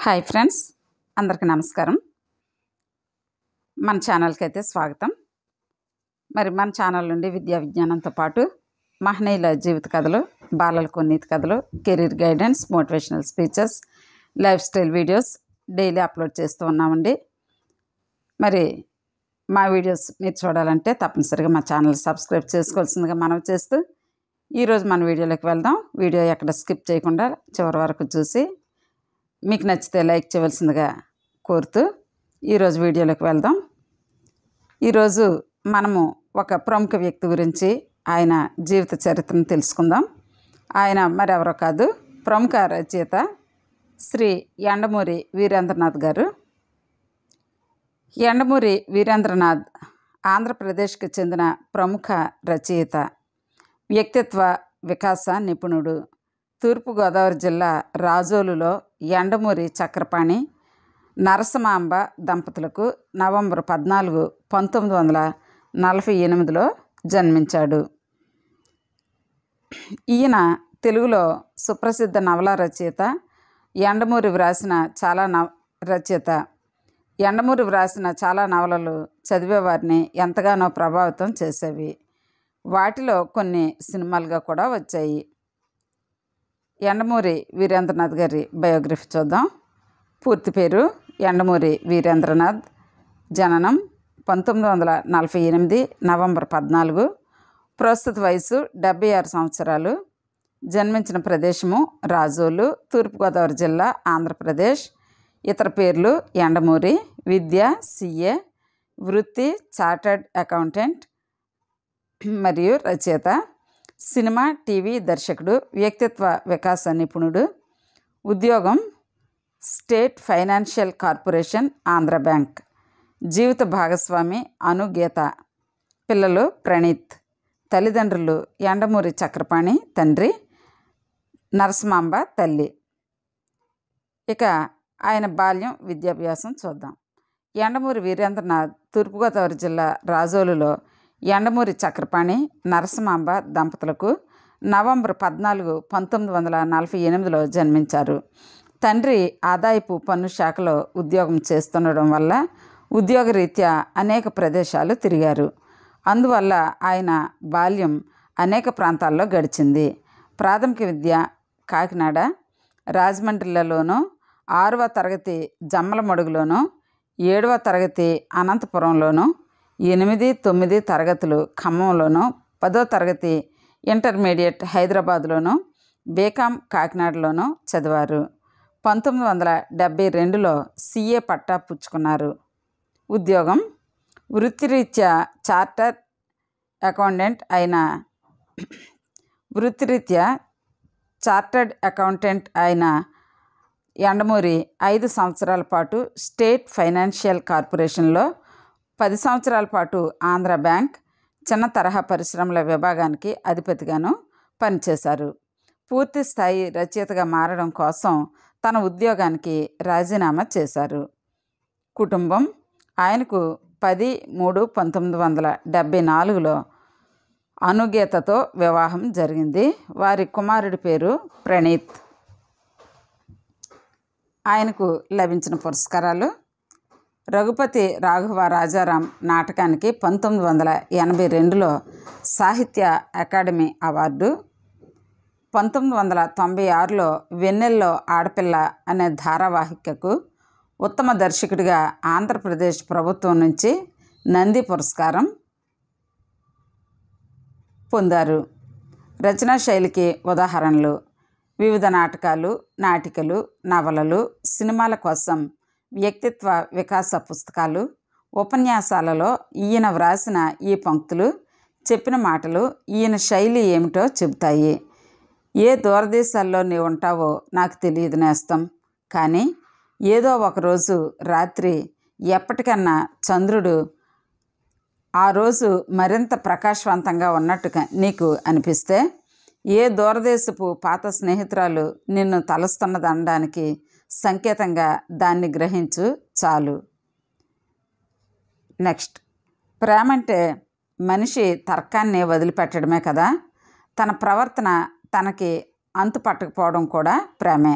Hi friends, అందరికీ నమస్కారం. మన ఛానల్కి అయితే స్వాగతం. మరి మన ఛానల్ నుండి విద్యా విజ్ఞానంతో పాటు మహనీయుల జీవిత కథలు, బాలలకు నీతి కథలు, career guidance, motivational speeches, life style videos daily upload చేస్తూ ఉన్నామండి. మరి మా వీడియోస్ మీరు చూడాలంటే తప్పనిసరిగా మా ఛానల్ సబ్స్క్రైబ్ చేసుకోవాల్సిందిగా మనవి చేస్తూ ఈరోజు మన వీడియోలోకి వెళ్దాం. వీడియో ఎక్కడ స్కిప్ చేయకుండా చివరి వరకు చూసి మీకు నచ్చితే లైక్ చేయవలసిందిగా కోరుతూ ఈరోజు వీడియోలోకి వెళ్దాం. ఈరోజు మనము ఒక ప్రముఖ వ్యక్తి గురించి, ఆయన జీవిత చరిత్రను తెలుసుకుందాం. ఆయన మరెవరో కాదు, ప్రముఖ రచయిత శ్రీ యండమూరి వీరేంద్రనాథ్ గారు. యండమూరి వీరేంద్రనాథ్ ఆంధ్రప్రదేశ్కి చెందిన ప్రముఖ రచయిత, వ్యక్తిత్వ వికాస నిపుణుడు. తూర్పుగోదావరి జిల్లా రాజోలులో యండమూరి చక్రపాణి నరసమాంబ దంపతులకు నవంబర్ 14, 1948లో జన్మించాడు. ఈయన తెలుగులో సుప్రసిద్ధ నవలా రచయిత. యండమూరి వ్రాసిన చాలా నవలలు చదివేవారిని ఎంతగానో ప్రభావితం చేసేవి. వాటిలో కొన్ని సినిమాలుగా కూడా వచ్చాయి. యండమూరి వీరేంద్రనాథ్ గారి బయోగ్రఫీ చూద్దాం. పూర్తి పేరు యండమూరి వీరేంద్రనాథ్. జననం 1948 నవంబర్ 14. ప్రస్తుత వయసు 76 సంవత్సరాలు. జన్మించిన ప్రదేశము రాజోలు, తూర్పుగోదావరి జిల్లా, ఆంధ్రప్రదేశ్. ఇతర పేర్లు యండమూరి. విద్య CA. వృత్తి చార్టర్డ్ అకౌంటెంట్ మరియు రచయిత. సినిమా, టీవీ దర్శకుడు, వ్యక్తిత్వ వికాస నిపుణుడు. ఉద్యోగం state financial corporation, Andhra bank. జీవిత భాగస్వామి అనుగీత. పిల్లలు ప్రణీత్. తల్లిదండ్రులు యండమూరి చక్రపాణి తండ్రి, నరసమాంబ తల్లి. ఇక ఆయన బాల్యం, విద్యాభ్యాసం చూద్దాం. యండమూరి వీరేంద్రనాథ్ తూర్పుగోదావరి జిల్లా రాజోలులో యండమూరి చక్రపాణి నరసమాంబ దంపతులకు నవంబర్ 14, 1948లో జన్మించారు. తండ్రి ఆదాయపు పన్ను శాఖలో ఉద్యోగం చేస్తుండడం వల్ల ఉద్యోగరీత్యా అనేక ప్రదేశాలు తిరిగారు. అందువల్ల ఆయన బాల్యం అనేక ప్రాంతాల్లో గడిచింది. ప్రాథమిక విద్య కాకినాడ, రాజమండ్రిలలోనూ, 6వ తరగతి జమ్మలమడుగులోనూ, 7వ తరగతి అనంతపురంలోనూ, 8, 9 తరగతులు ఖమ్మంలోనూ, 10వ తరగతి ఇంటర్మీడియట్ హైదరాబాద్లోనూ, బీకాం కాకినాడలోనూ చదివారు. 1972లో CA పట్టా పుచ్చుకున్నారు. ఉద్యోగం వృత్తిరీత్యా చార్టర్డ్ అకౌంటెంట్ అయిన యండమూరి 5 సంవత్సరాల పాటు స్టేట్ ఫైనాన్షియల్ కార్పొరేషన్లో, 10 సంవత్సరాల పాటు ఆంధ్ర బ్యాంక్ చిన్న తరహా పరిశ్రమల విభాగానికి అధిపతిగాను పనిచేశారు. పూర్తి స్థాయి రచయితగా మారడం కోసం తన ఉద్యోగానికి రాజీనామా చేశారు. కుటుంబం ఆయనకు 10/3/1974లో అనుగీతతో వివాహం జరిగింది. వారి కుమారుడి పేరు ప్రణీత్. ఆయనకు లభించిన పురస్కారాలు: రఘుపతి రాఘవ రాజారాం నాటకానికి 1982లో సాహిత్య అకాడమీ అవార్డు, 1996లో వెన్నెల్లో ఆడపిల్ల అనే ధారావాహికకు ఉత్తమ దర్శకుడిగా ఆంధ్రప్రదేశ్ ప్రభుత్వం నుంచి నంది పురస్కారం పొందారు. రచనా శైలికి ఉదాహరణలు: వివిధ నాటకాలు, నాటికలు, నవలలు, సినిమాల కోసం వ్యక్తిత్వ వికాస పుస్తకాలు, ఉపన్యాసాలలో ఈయన వ్రాసిన ఈ పంక్తులు, చెప్పిన మాటలు ఈయన శైలి ఏమిటో చెబుతాయి. ఏ దూరదేశాల్లో నీవు ఉంటావో నాకు తెలియదు నేస్తం, కానీ ఏదో ఒకరోజు రాత్రి ఎప్పటికన్నా చంద్రుడు ఆ రోజు మరింత ప్రకాశవంతంగా ఉన్నట్టుగా నీకు అనిపిస్తే, ఏ దూరదేశపు పాత స్నేహితురాలు నిన్ను తలుస్తున్నదనడానికి సంకేతంగా దాన్ని గ్రహించు చాలు. నెక్స్ట్, ప్రేమంటే మనిషి తర్కాన్ని వదిలిపెట్టడమే కదా, తన ప్రవర్తన తనకి అంతు పట్టకపోవడం కూడా ప్రేమే.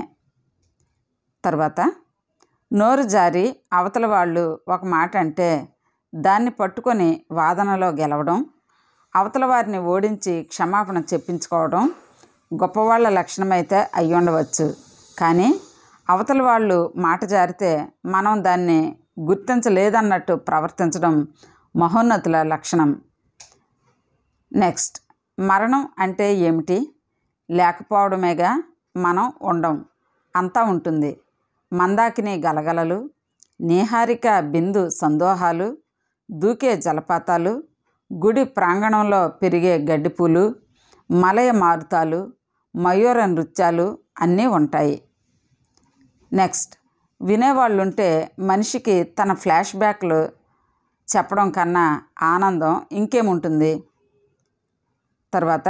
తర్వాత నోరు జారి అవతల వాళ్ళు ఒక మాట అంటే దాన్ని పట్టుకొని వాదనలో గెలవడం, అవతల వారిని ఓడించి క్షమాపణ చెప్పించుకోవడం గొప్పవాళ్ళ లక్షణమైతే అయి ఉండవచ్చు. కానీ అవతల వాళ్ళు మాట జారితే మనం దాన్ని గుర్తించలేదన్నట్టు ప్రవర్తించడం మహోన్నతుల లక్షణం. నెక్స్ట్, మరణం అంటే ఏమిటి? లేకపోవడమేగా. మనం ఉండం, అంతా ఉంటుంది. మందాకిని గలగలలు, నీహారిక బిందు సందోహాలు, దూకే జలపాతాలు, గుడి ప్రాంగణంలో పెరిగే గడ్డిపూలు, మలయ మారుతాలు, మయూర నృత్యాలు అన్నీ ఉంటాయి. నెక్స్ట్, వినేవాళ్ళుంటే మనిషికి తన ఫ్లాష్ బ్యాక్లు చెప్పడం కన్నా ఆనందం ఇంకేముంటుంది. తర్వాత,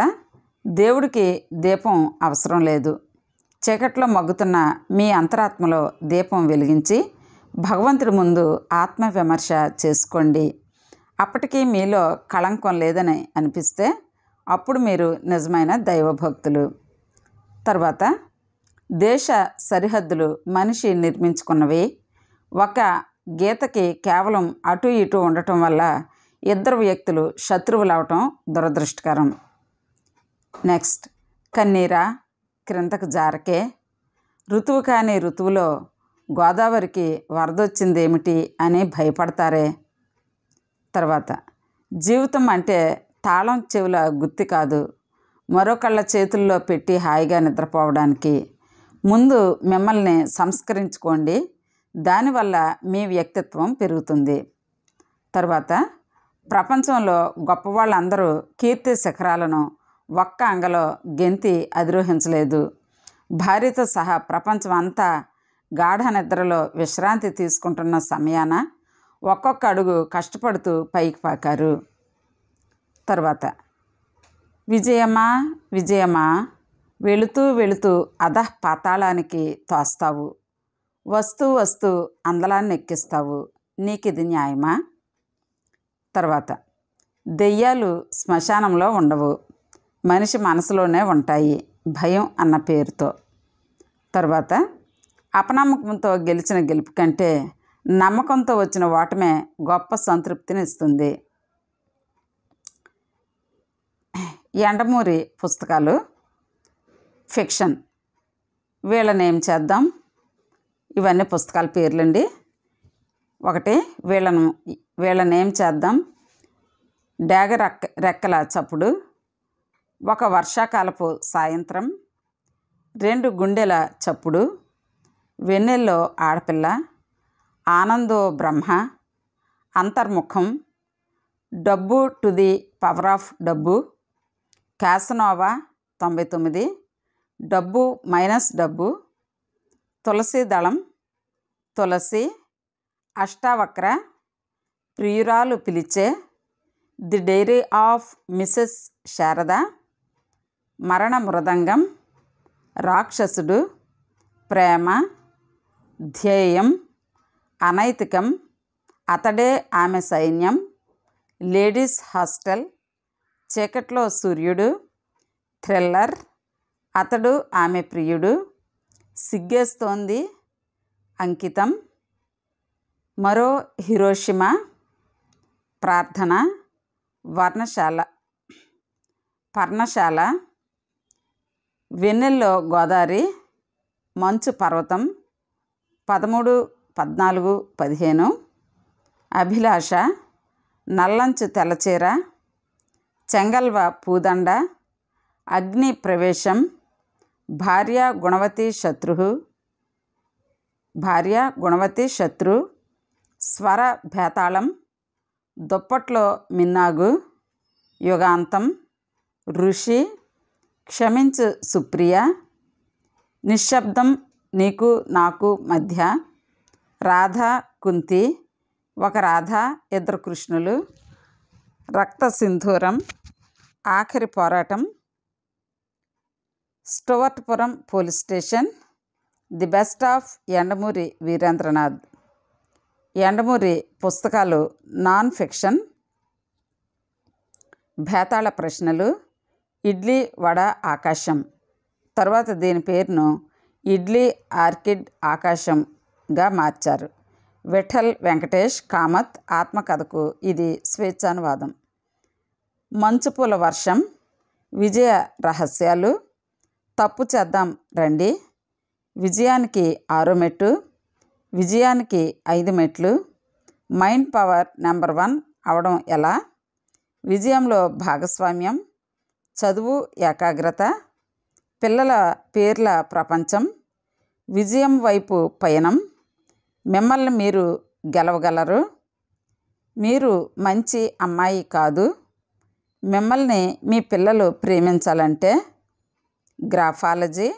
దేవుడికి దీపం అవసరం లేదు. చీకట్లో మగ్గుతున్న మీ అంతరాత్మలో దీపం వెలిగించి భగవంతుడి ముందు ఆత్మవిమర్శ చేసుకోండి. అప్పటికీ మీలో కళంకం లేదని అనిపిస్తే అప్పుడు మీరు నిజమైన దైవభక్తులు. తర్వాత, దేశ సరిహద్దులు మనిషి నిర్మించుకున్నవి. ఒక గీతకి కేవలం అటు ఇటు ఉండటం వల్ల ఇద్దరు వ్యక్తులు శత్రువులు అవటం దురదృష్టకరం. నెక్స్ట్, కన్నీరా క్రిందకు జారకే. ఋతువు కాని ఋతువులో గోదావరికి వరదొచ్చిందేమిటి అని భయపడతారే. తర్వాత, జీవితం అంటే తాళం చెవుల గుత్తి కాదు, మరొకళ్ళ చేతుల్లో పెట్టి హాయిగా నిద్రపోవడానికి. ముందు మిమ్మల్ని సంస్కరించుకోండి, దానివల్ల మీ వ్యక్తిత్వం పెరుగుతుంది. తర్వాత, ప్రపంచంలో గొప్పవాళ్ళందరూ కీర్తి శిఖరాలను ఒక్క అంగలో గెంతి అధిరోహించలేదు. భార్యతో సహా ప్రపంచం అంతా గాఢ నిద్రలో విశ్రాంతి తీసుకుంటున్న సమయాన ఒక్కొక్క అడుగు కష్టపడుతూ పైకి పాకారు. తర్వాత, విజయమా విజయమా, వెళుతూ వెళుతూ అధః పాతాళానికి తోస్తావు, వస్తూ వస్తూ అందలాన్ని ఎక్కిస్తావు, నీకిది న్యాయమా? తర్వాత, దెయ్యాలు శ్మశానంలో ఉండవు, మనిషి మనసులోనే ఉంటాయి, భయం అన్న పేరుతో. తర్వాత, అపనమ్మకంతో గెలిచిన గెలుపు కంటే నమ్మకంతో వచ్చిన ఓటమే గొప్ప సంతృప్తిని ఇస్తుంది. యండమూరి పుస్తకాలు ఫిక్షన్. వీళ్ళనేం చేద్దాం, ఇవన్నీ పుస్తకాల పేర్లండి. ఒకటి, వీళ్ళనేం చేద్దాం, డాగ రెక్కల చప్పుడు, ఒక వర్షాకాలపు సాయంత్రం, 2 గుండెల చప్పుడు, వెన్నెల్లో ఆడపిల్ల, ఆనందో బ్రహ్మ, అంతర్ముఖం, డబ్బు టు ది పవర్ ఆఫ్ డబ్బు, క్యాసనోవా 99, డబ్బు మైనస్ డబ్బు, తులసి దళం, తులసి, అష్టావక్ర, ప్రియురాలు పిలిచే, the diary of Mrs Sharada, మరణ మృదంగం, రాక్షసుడు, ప్రేమ, ధ్యేయం, అనైతికం, అతడే ఆమె సైన్యం, లేడీస్ హాస్టల్, చీకట్లో సూర్యుడు, థ్రిల్లర్, అతడు ఆమె ప్రియుడు, సిగ్గేస్తోంది, అంకితం, మరో హిరోషిమా, ప్రార్థన, పర్ణశాల, వెన్నెల్లో గోదావరి, మంచు పర్వతం, 13, 14, 15, అభిలాష, నల్లంచు తెల్లచీర, చెంగల్వ పూదండ, అగ్ని ప్రవేశం, భార్య గుణవతి శత్రు, స్వర భేతాళం, దుప్పట్లో మిన్నాగు, యుగాంతం, ఋషి, క్షమించు సుప్రియ, నిశ్శబ్దం, నీకు నాకు మధ్య, రాధ కుంతి, ఒక రాధ, 2 కృష్ణులు, రక్త Sindhooram, Aakhari Poratam, Stuartpuram police station, the best of Yandamuri Veerendranath. Yandamuri పుస్తకాలు నాన్ ఫిక్షన్. భేతాళ ప్రశ్నలు, ఇడ్లీ వడ ఆకాశం. తర్వాత దీని పేరును ఇడ్లీ ఆర్కిడ్ ఆకాశం గా మార్చారు. విఠల్ వెంకటేష్ కామత్ ఆత్మకథకు ఇది స్వేచ్ఛానువాదం. మంచుపూల వర్షం, విజయ రహస్యాలు, తప్పు చేద్దాం రండి, విజయానికి 6 మెట్టు, విజయానికి 5 మెట్లు, మైండ్ పవర్ నెంబర్ 1 అవడం ఎలా, విజయంలో భాగస్వామ్యం, చదువు ఏకాగ్రత, పిల్లల పేర్ల ప్రపంచం, విజయం వైపు పయనం, మిమ్మల్ని మీరు గెలవగలరు, మీరు మంచి అమ్మాయి కాదు, మిమ్మల్ని మీ పిల్లలు ప్రేమించాలంటే, గ్రాఫాలజీ,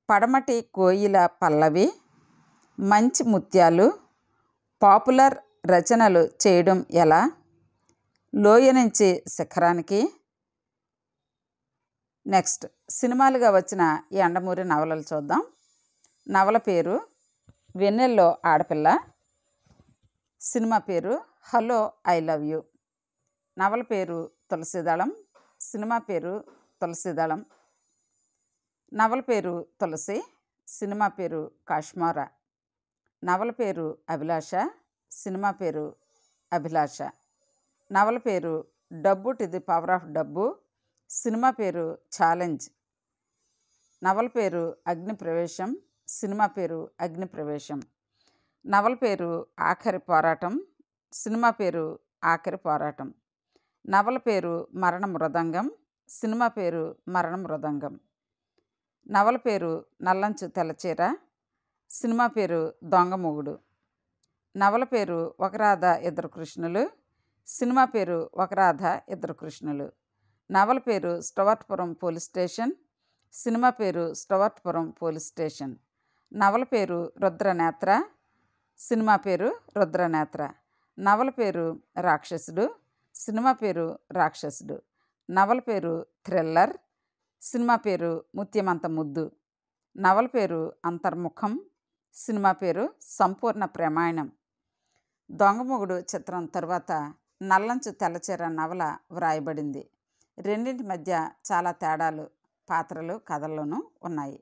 పడమటి కోయిల పల్లవి, మంచి ముత్యాలు, పాపులర్ రచనలు చేయడం ఎలా, లోయ నుంచి శిఖరానికి. నెక్స్ట్ సినిమాలుగా వచ్చిన యండమూరి నవలలు చూద్దాం. నవల పేరు వెన్నెల్లో ఆడపిల్ల, సినిమా పేరు హలో ఐ లవ్ యూ. నవల పేరు తులసీదళం, సినిమా పేరు తులసీదళం. నవల పేరు తులసి, సినిమా పేరు కాశ్మీరా. నవల పేరు అభిలాష, సినిమా పేరు అభిలాష. నవల పేరు డబ్బు టు ది పవర్ ఆఫ్ డబ్బు, సినిమా పేరు ఛాలెంజ్. నవల పేరు అగ్ని ప్రవేశం, సినిమా పేరు అగ్ని ప్రవేశం. నవల పేరు ఆఖరి పోరాటం, సినిమా పేరు ఆఖరి పోరాటం. నవల పేరు మరణ మృదంగం, సినిమా పేరు మరణ మృదంగం. నవల పేరు నల్లంచు తెల్లచీర, సినిమా పేరు దొంగ మొగుడు. నవల పేరు ఒక రాధ ఇద్దరు కృష్ణులు, సినిమా పేరు ఒక రాధ ఇద్దరు కృష్ణులు. నవల పేరు స్టవర్ట్పురం పోలీస్ స్టేషన్, సినిమా పేరు స్టవర్ట్పురం పోలీస్ స్టేషన్. నవల పేరు రుద్రనేత్ర, సినిమా పేరు రుద్రనేత్ర. నవల పేరు రాక్షసుడు, సినిమా పేరు రాక్షసుడు. నవల పేరు థ్రిల్లర్, సినిమా పేరు ముత్యమంత ముద్దు. నవల పేరు అంతర్ముఖం, సినిమా పేరు సంపూర్ణ ప్రమాణం. దొంగమొగుడు చిత్రం తరువాత నల్లంచు తెల్లచీర నవల వ్రాయబడింది. రెండింటి మధ్య చాలా తేడాలు పాత్రలు కథల్లోనూ ఉన్నాయి.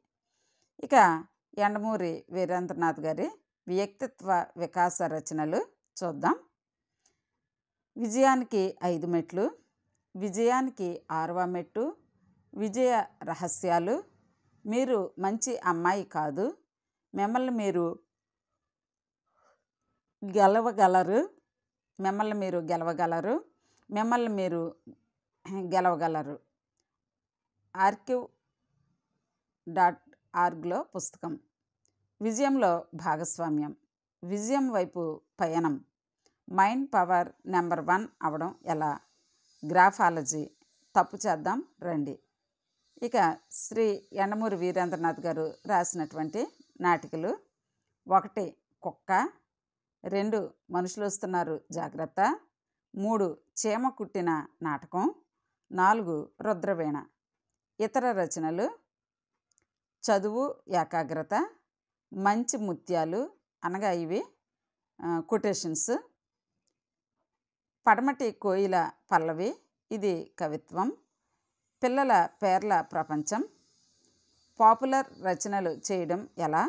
ఇక యండమూరి వీరేంద్రనాథ్ గారి వ్యక్తిత్వ వికాస రచనలు చూద్దాం. విజయానికి 5 మెట్లు, విజయానికి 6వ మెట్టు, విజయ రహస్యాలు, మీరు మంచి అమ్మాయి కాదు, మిమ్మల్ని మీరు గెలవగలరు, మిమ్మల్ని మీరు గెలవగలరు, మిమ్మల్ని మీరు గెలవగలరు. archive.orgలో పుస్తకం. విజయంలో భాగస్వామ్యం, విజయం వైపు పయనం, మైండ్ పవర్ నెంబర్ 1 అవడం ఎలా, గ్రాఫాలజీ, తప్పు చేద్దాం రండి. ఇక శ్రీ యండమూరి వీరేంద్రనాథ్ గారు రాసినటువంటి నాటికలు: 1 కుక్క, 2 మనుషులు వస్తున్నారు జాగ్రత్త, 3 చీమ కుట్టిన నాటకం, 4 రుద్రవీణ. ఇతర రచనలు: చదువు ఏకాగ్రత, మంచి ముత్యాలు అనగా ఇవి కొటేషన్స్, పడమటి కోయిల పల్లవి ఇది కవిత్వం, పిల్లల పేర్ల ప్రపంచం, పాపులర్ రచనలు చేయడం ఎలా,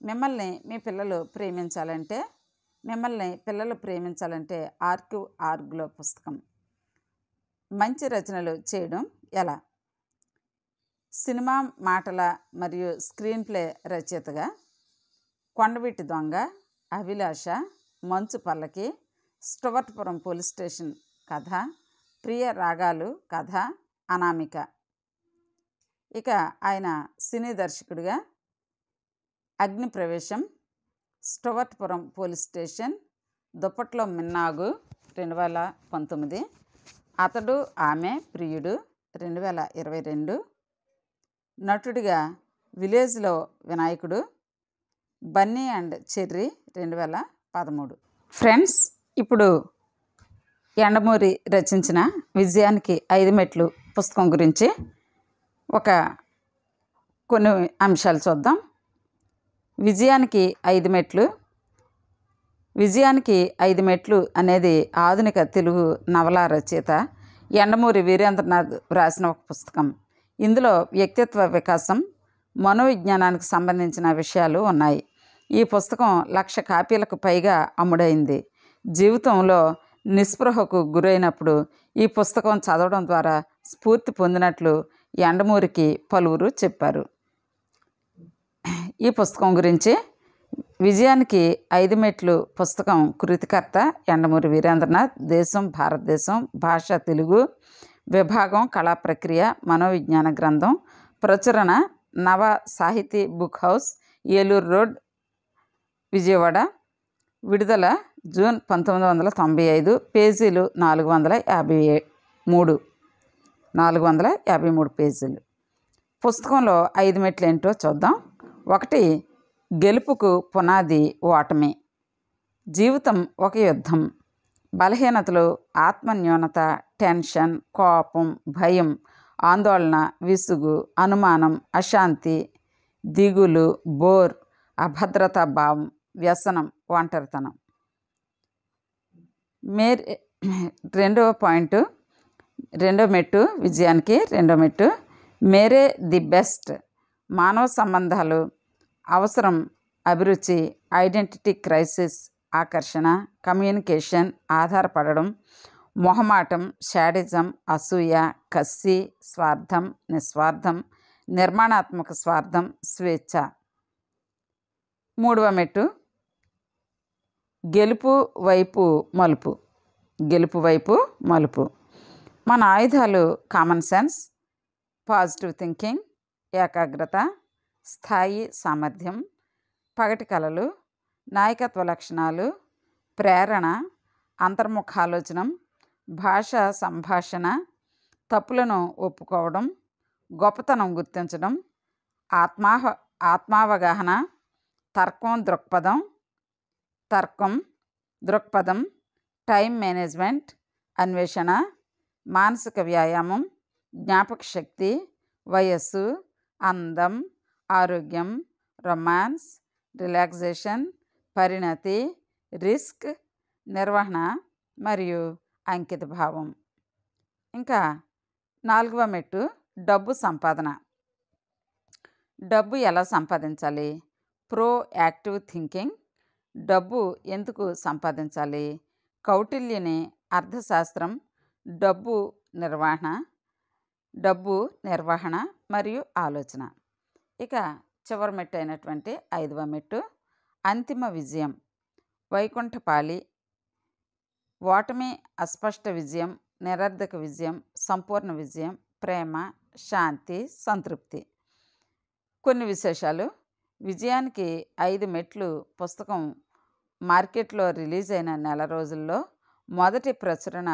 మిమ్మల్ని మీ పిల్లలు ప్రేమించాలంటే, మిమ్మల్ని పిల్లలు ప్రేమించాలంటే archive.orgలో పుస్తకం. మంచి రచనలు చేయడం ఎలా, సినిమా మాటల మరియు స్క్రీన్ ప్లే రచయితగా కొండవీటి దొంగ, అభిలాష, మంచు పల్లకి, స్టవర్ట్పురం పోలీస్ స్టేషన్ కథ, ప్రియ రాగాలు కథ, అనామిక. ఇక ఆయన సినీ దర్శకుడిగా అగ్ని ప్రవేశం, స్టవర్ట్పురం పోలీస్ స్టేషన్, దుప్పట్లో మిన్నాగు 2019, అతడు ఆమె ప్రియుడు 2022, నటుడిగా విలేజ్లో వినాయకుడు, బన్నీ అండ్ చెర్రీ 2013. ఫ్రెండ్స్, ఇప్పుడు యండమూరి రచించిన విజయానికి 5 మెట్లు పుస్తకం గురించి కొన్ని అంశాలు చూద్దాం. విజయానికి 5 మెట్లు. విజయానికి 5 మెట్లు అనేది ఆధునిక తెలుగు నవల రచయిత యండమూరి వీరేంద్రనాథ్ వ్రాసిన ఒక పుస్తకం. ఇందులో వ్యక్తిత్వ వికాసం, మనోవిజ్ఞానానికి సంబంధించిన విషయాలు ఉన్నాయి. ఈ పుస్తకం 1,00,000 కాపీలకు పైగా అమ్ముడైంది. జీవితంలో నిస్పృహకు గురైనప్పుడు ఈ పుస్తకం చదవడం ద్వారా స్ఫూర్తి పొందినట్లు యండమూరికి పలువురు చెప్పారు. ఈ పుస్తకం గురించి విజయానికి 5 మెట్లు పుస్తకం కృతికర్త యండమూరి వీరేంద్రనాథ్. దేశం భారతదేశం, భాష తెలుగు, విభాగం కళా ప్రక్రియ, మనోవిజ్ఞాన గ్రంథం. ప్రచురణ నవ సాహితీ book house, Eluru road, Vijayawada. విడుదల జూన్ 1995. పేజీలు 453 పేజీలు. పుస్తకంలో 5 మెట్లు ఏంటో చూద్దాం. 1. గెలుపుకు పునాది ఓటమి. జీవితం ఒక యుద్ధం. బలహీనతలు, ఆత్మన్యూనత, టెన్షన్, కోపం, భయం, ఆందోళన, విసుగు, అనుమానం, అశాంతి, దిగులు, బోర్, అభద్రతా భావం, వ్యసనం, ఒంటరితనం. రెండో మెట్టు విజయానికి రెండో మెట్టు మేరే ది బెస్ట్. మానవ సంబంధాలు, అవసరం, అభిరుచి, ఐడెంటిటీ క్రైసిస్, ఆకర్షణ, కమ్యూనికేషన్, ఆధారపడడం, మొహమాటం, శాడిజం, అసూయ, కసి, స్వార్థం, నిస్వార్థం, నిర్మాణాత్మక స్వార్థం, స్వేచ్ఛ. 3వ మెట్టు గెలుపు వైపు మలుపు. గెలుపు వైపు మలుపు. మన ఆయుధాలు కామన్ సెన్స్, పాజిటివ్ థింకింగ్, ఏకాగ్రత, స్థాయి సామర్థ్యం, పగటి కళలు, నాయకత్వ లక్షణాలు, ప్రేరణ, అంతర్ముఖాలోచనం, భాషా సంభాషణ, తప్పులను ఒప్పుకోవడం, గొప్పతనం గుర్తించడం, ఆత్మావగాహన, తర్కం దృక్పథం, టైం మేనేజ్మెంట్, అన్వేషణ, మానసిక వ్యాయామం, జ్ఞాపక శక్తి, వయస్సు, అందం, ఆరోగ్యం, రొమాన్స్, రిలాక్సేషన్, పరిణతి, రిస్క్, నిర్వహణ మరియు అంకిత భావం. ఇంకా 4వ మెట్టు డబ్బు సంపాదన. డబ్బు ఎలా సంపాదించాలి? Pro active thinking. డబ్బు ఎందుకు సంపాదించాలి? కౌటిల్యుని అర్థశాస్త్రం. డబ్బు నిర్వహణ మరియు ఆలోచన. ఇక చివరి మెట్టు అయినటువంటి 5వ మెట్టు అంతిమ విజయం. వైకుంఠపాళి. ఓటమి అస్పష్ట విజయం, నిరర్ధక విజయం, సంపూర్ణ విజయం, ప్రేమ, శాంతి, సంతృప్తి. కొన్ని విశేషాలు. విజయానికి 5 మెట్లు పుస్తకం మార్కెట్లో రిలీజ్ అయిన నెల రోజుల్లో మొదటి ప్రచురణ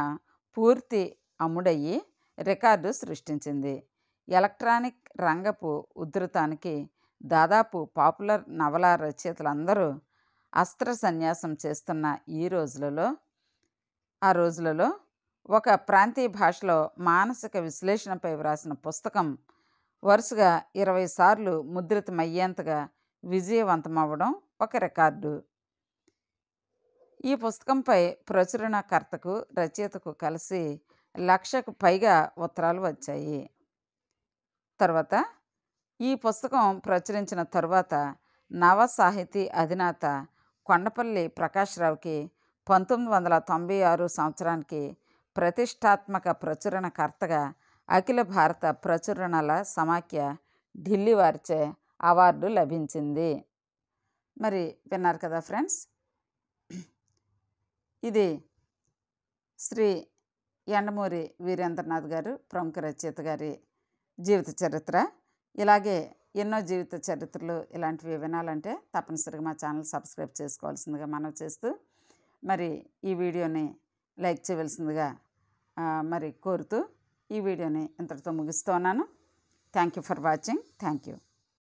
పూర్తి అమ్ముడయ్యి రికార్డు సృష్టించింది. ఎలక్ట్రానిక్ రంగపు ఉధృతానికి దాదాపు పాపులర్ నవలా రచయితలందరూ అస్త్ర సన్యాసం చేస్తున్న ఆ రోజులలో ఒక ప్రాంతీయ భాషలో మానసిక విశ్లేషణపై వ్రాసిన పుస్తకం వరుసగా 20 సార్లు ముద్రితమయ్యేంతగా విజయవంతమవ్వడం ఒక రికార్డు. ఈ పుస్తకంపై ప్రచురణకర్తకు, రచయితకు కలిసి 1,00,000కు పైగా ఉత్తరాలు వచ్చాయి. తర్వాత ఈ పుస్తకం ప్రచురించిన తరువాత నవ సాహితీ అధినేత కొండపల్లి ప్రకాశ్రావుకి 1996 సంవత్సరానికి ప్రతిష్టాత్మక ప్రచురణకర్తగా అఖిల భారత ప్రచురణల సమాఖ్య ఢిల్లీ వారిచే అవార్డు లభించింది. మరి విన్నారు కదా ఫ్రెండ్స్, ఇది శ్రీ యండమూరి వీరేంద్రనాథ్ గారు, ప్రముఖ రచయిత గారి జీవిత చరిత్ర. ఇలాగే ఎన్నో జీవిత చరిత్రలు ఇలాంటివి వినాలంటే తప్పనిసరిగా మా ఛానల్ సబ్స్క్రైబ్ చేసుకోవాల్సిందిగా మనవి చేస్తూ, మరి ఈ వీడియోని లైక్ చేయవలసిందిగా మరి కోరుతూ ఈ వీడియోని ఇంతటితో ముగిస్తున్నాను. Thank you for watching. Thank you.